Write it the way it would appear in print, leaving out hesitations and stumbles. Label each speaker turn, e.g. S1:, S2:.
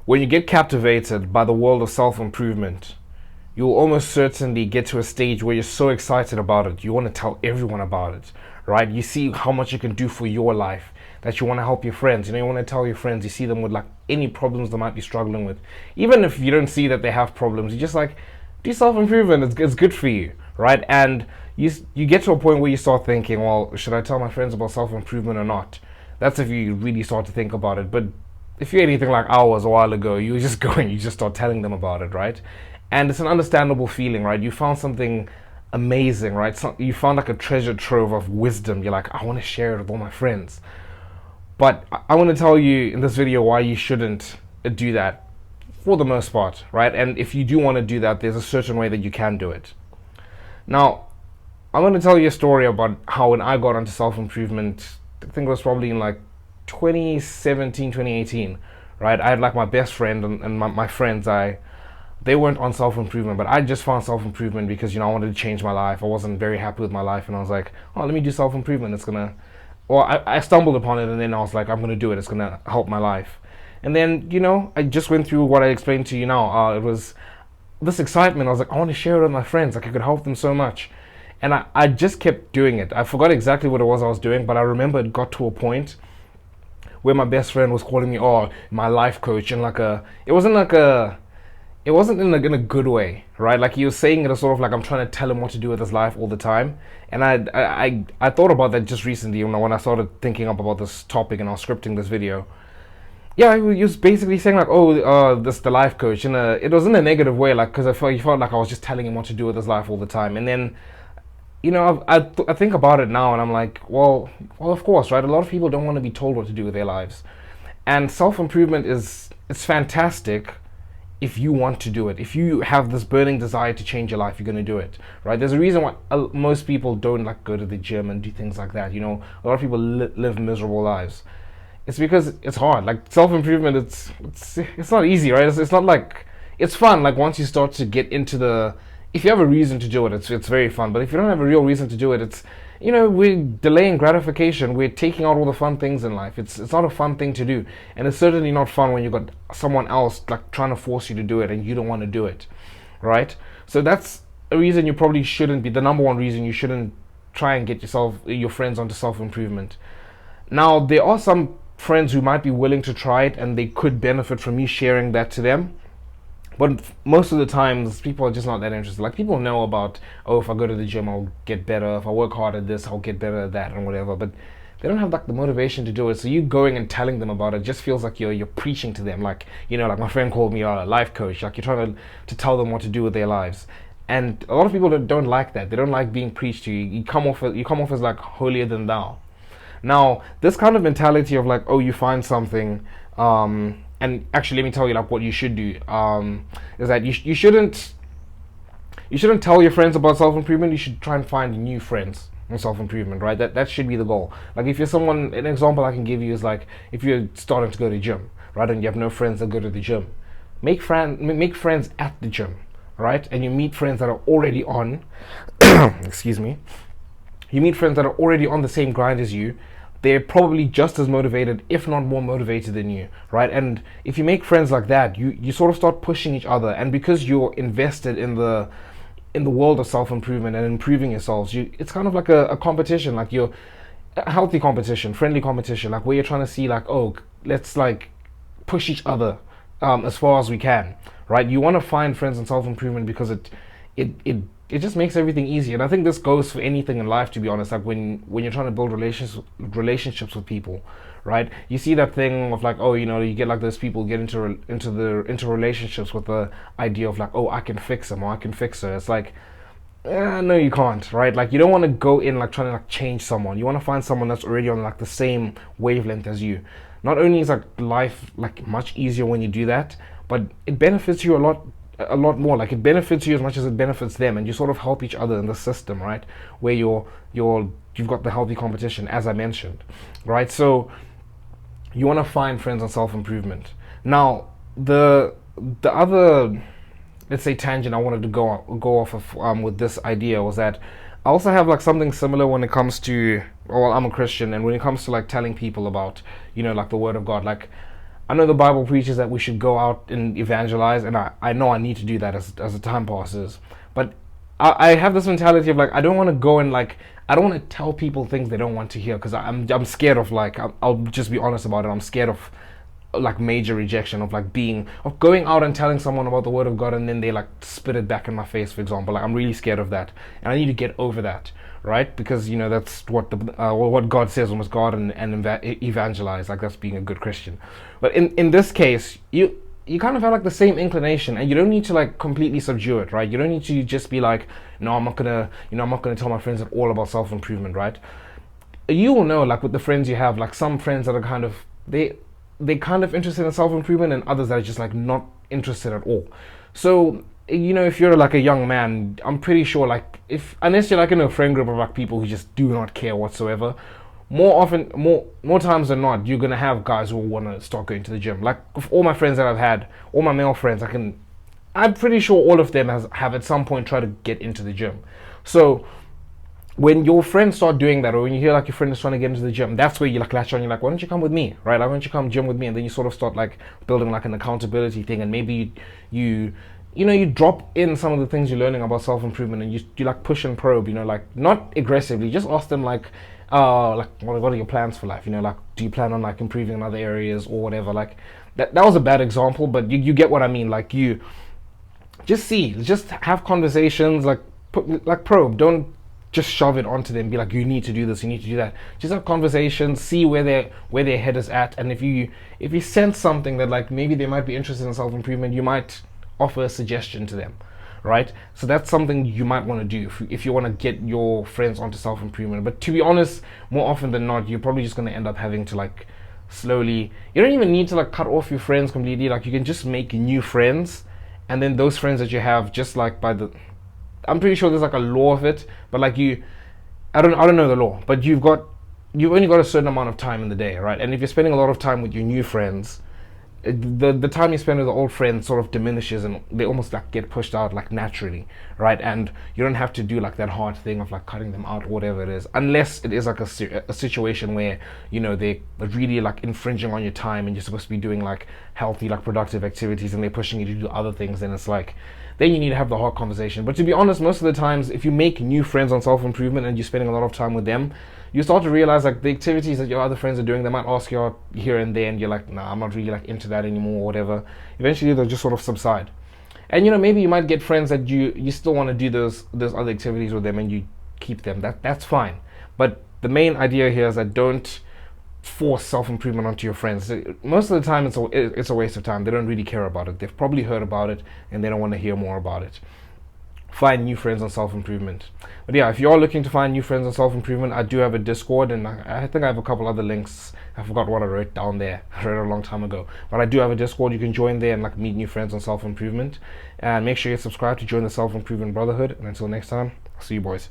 S1: when you get captivated by the world of self-improvement, you'll almost certainly get to a stage where you're so excited about it, you want to tell everyone about it, right? You see how much you can do for your life, that you want to help your friends. You know, you want to tell your friends, you see them with like any problems they might be struggling with. Even if you don't see that they have problems, you just like, do self-improvement, it's good for you, right? And you get to a point where you start thinking, well, should I tell my friends about self-improvement or not? That's if you really start to think about it. But if you're anything like I was a while ago, you just go and you just start telling them about it, right? And it's an understandable feeling, right? You found something amazing, right? You found like a treasure trove of wisdom. You're like, I want to share it with all my friends. But I want to tell you in this video why you shouldn't do that for the most part, right? And if you do want to do that, there's a certain way that you can do it. Now, I'm going to tell you a story about how when I got onto self-improvement, I think it was probably in like 2017, 2018, right? I had like my best friend and my friends, they weren't on self-improvement, but I just found self-improvement because, you know, I wanted to change my life. I wasn't very happy with my life, and I was like, oh, let me do self-improvement. It's gonna, or I stumbled upon it, and then I was like, I'm gonna do it. It's gonna help my life. And then, you know, I just went through what I explained to you now. It was this excitement. I was like, I want to share it with my friends. Like, I could help them so much. And I just kept doing it. I forgot exactly what it was I was doing, but I remember it got to a point where my best friend was calling me, oh, my life coach, and like it wasn't in a good way, right? Like, he was saying it as sort of like I'm trying to tell him what to do with his life all the time. And I thought about that just recently when I started thinking up about this topic and I was scripting this video. Yeah, he was basically saying like, oh, this the life coach, and it was in a negative way, like, because he felt like I was just telling him what to do with his life all the time. And then, you know, I think about it now, and I'm like, well, of course, right? A lot of people don't want to be told what to do with their lives, and self-improvement it's fantastic if you want to do it. If you have this burning desire to change your life, you're going to do it, right? There's a reason why most people don't like go to the gym and do things like that. You know, a lot of people live miserable lives. It's because it's hard. Like, self-improvement, it's not easy, right? It's not like, it's fun. Like, once you start to get into if you have a reason to do it, it's very fun. But if you don't have a real reason to do it, it's, you know, we're delaying gratification. We're taking out all the fun things in life. It's not a fun thing to do, and it's certainly not fun when you got someone else like trying to force you to do it and you don't want to do it, right? So that's a reason you probably shouldn't be, the number one reason you shouldn't try and get your friends onto self-improvement. Now, there are some friends who might be willing to try it and they could benefit from me sharing that to them. But most of the times, people are just not that interested. Like, people know about, oh, if I go to the gym, I'll get better. If I work hard at this, I'll get better at that, and whatever. But they don't have like the motivation to do it. So you going and telling them about it just feels like you're preaching to them. Like, you know, like my friend called me a life coach. Like, you're trying to tell them what to do with their lives. And a lot of people don't like that. They don't like being preached to. You come off as like holier than thou. Now, this kind of mentality of like, oh, you find something, and actually, let me tell you like what you should do. Is that you shouldn't tell your friends about self-improvement. You should try and find new friends on self-improvement, right? That should be the goal. Like, if you're someone, an example I can give you is like, if you're starting to go to the gym, right, and you have no friends that go to the gym, make friends at the gym, right? And you meet friends that are already on, excuse me, you meet friends that are already on the same grind as you. They're probably just as motivated, if not more motivated than you, right? And if you make friends like that, you sort of start pushing each other. And because you're invested in the world of self-improvement and improving yourselves, it's kind of like a competition, like you're a healthy competition, friendly competition, like where you're trying to see like, oh, let's like push each other as far as we can, right? You want to find friends in self-improvement because it just makes everything easy. And I think this goes for anything in life, to be honest. Like, when you're trying to build relationships with people, right? You see that thing of like, oh, you know, you get like those people get into relationships with the idea of like, oh, I can fix him or I can fix her. It's like, no, you can't, right? Like, you don't want to go in like trying to like change someone. You want to find someone that's already on like the same wavelength as you. Not only is like life like much easier when you do that, but it benefits you a lot more. Like, it benefits you as much as it benefits them, and you sort of help each other in the system, right? Where you've got the healthy competition, as I mentioned, right? So you want to find friends on self-improvement. Now, the other, let's say, tangent I wanted to go off of with this idea was that I also have like something similar when it comes to, well, I'm a Christian, and when it comes to like telling people about, you know, like the Word of God. Like, I know the Bible preaches that we should go out and evangelize, and I know I need to do that as the time passes. But I have this mentality of like, I don't want to go and like, I don't want to tell people things they don't want to hear, because I'm scared of like, I'll just be honest about it. I'm scared of like major rejection, of like of going out and telling someone about the word of God and then they like spit it back in my face, for example. Like, I'm really scared of that, and I need to get over that, right? Because that's what what God says, almost God and evangelize, like that's being a good Christian. But in this case, you kind of have like the same inclination, and you don't need to like completely subdue it, right? You don't need to just be like, no, I'm not gonna tell my friends at all about self-improvement, right? You will know, like with the friends you have, like some friends that are kind of they kind of interested in self-improvement, and others that are just like not interested at all. So if you're like a young man, I'm pretty sure, like, if unless you're like in a friend group of like people who just do not care whatsoever, more times than not, you're gonna have guys who want to start going to the gym. Like with all my friends that I've had, all my male friends, I'm pretty sure all of them have at some point tried to get into the gym. So when your friends start doing that, or when you hear like your friend is trying to get into the gym, that's where you like latch on. You're like, why don't you come with me, right? Like, why don't you come gym with me? And then you sort of start like building like an accountability thing, and maybe you drop in some of the things you're learning about self-improvement, and you like push and probe, like not aggressively, just ask them like, what are your plans for life? Like, do you plan on like improving in other areas or whatever? Like that was a bad example, but you get what I mean. Like, you just have conversations, like probe. Don't just shove it onto them, be like, you need to do this, you need to do that. Just have conversations, see where their head is at, and if you sense something that like maybe they might be interested in self-improvement, you might offer a suggestion to them, right? So that's something you might want to do if you want to get your friends onto self-improvement. But to be honest, more often than not, you're probably just going to end up having to like slowly, you don't even need to like cut off your friends completely. Like, you can just make new friends, and then those friends that you have, just like I'm pretty sure there's like a law of it, but like I don't know the law, but you've only got a certain amount of time in the day, right? And if you're spending a lot of time with your new friends, the time you spend with the old friends sort of diminishes, and they almost like get pushed out like naturally, right? And you don't have to do like that hard thing of like cutting them out or whatever it is, unless it is like a situation where they're really like infringing on your time, and you're supposed to be doing like healthy, like productive activities, and they're pushing you to do other things. Then it's like, then you need to have the hard conversation. But to be honest, most of the times, if you make new friends on self-improvement and you're spending a lot of time with them, you start to realize like the activities that your other friends are doing, they might ask you out here and there, and you're like, nah, I'm not really like into that anymore or whatever. Eventually they'll just sort of subside. And maybe you might get friends that you still want to do those other activities with them, and you keep them. That's fine. But the main idea here is that don't force self-improvement onto your friends. Most of the time it's a waste of time. They don't really care about it. They've probably heard about it, and they don't want to hear more about it. Find new friends on self-improvement. But yeah, if you're looking to find new friends on self-improvement, I do have a Discord, and I think I have a couple other links. I forgot what I wrote down there. I wrote it a long time ago. But I do have a Discord. You can join there and like meet new friends on self-improvement. And make sure you subscribe to join the Self-Improvement Brotherhood. And until next time, I'll see you boys.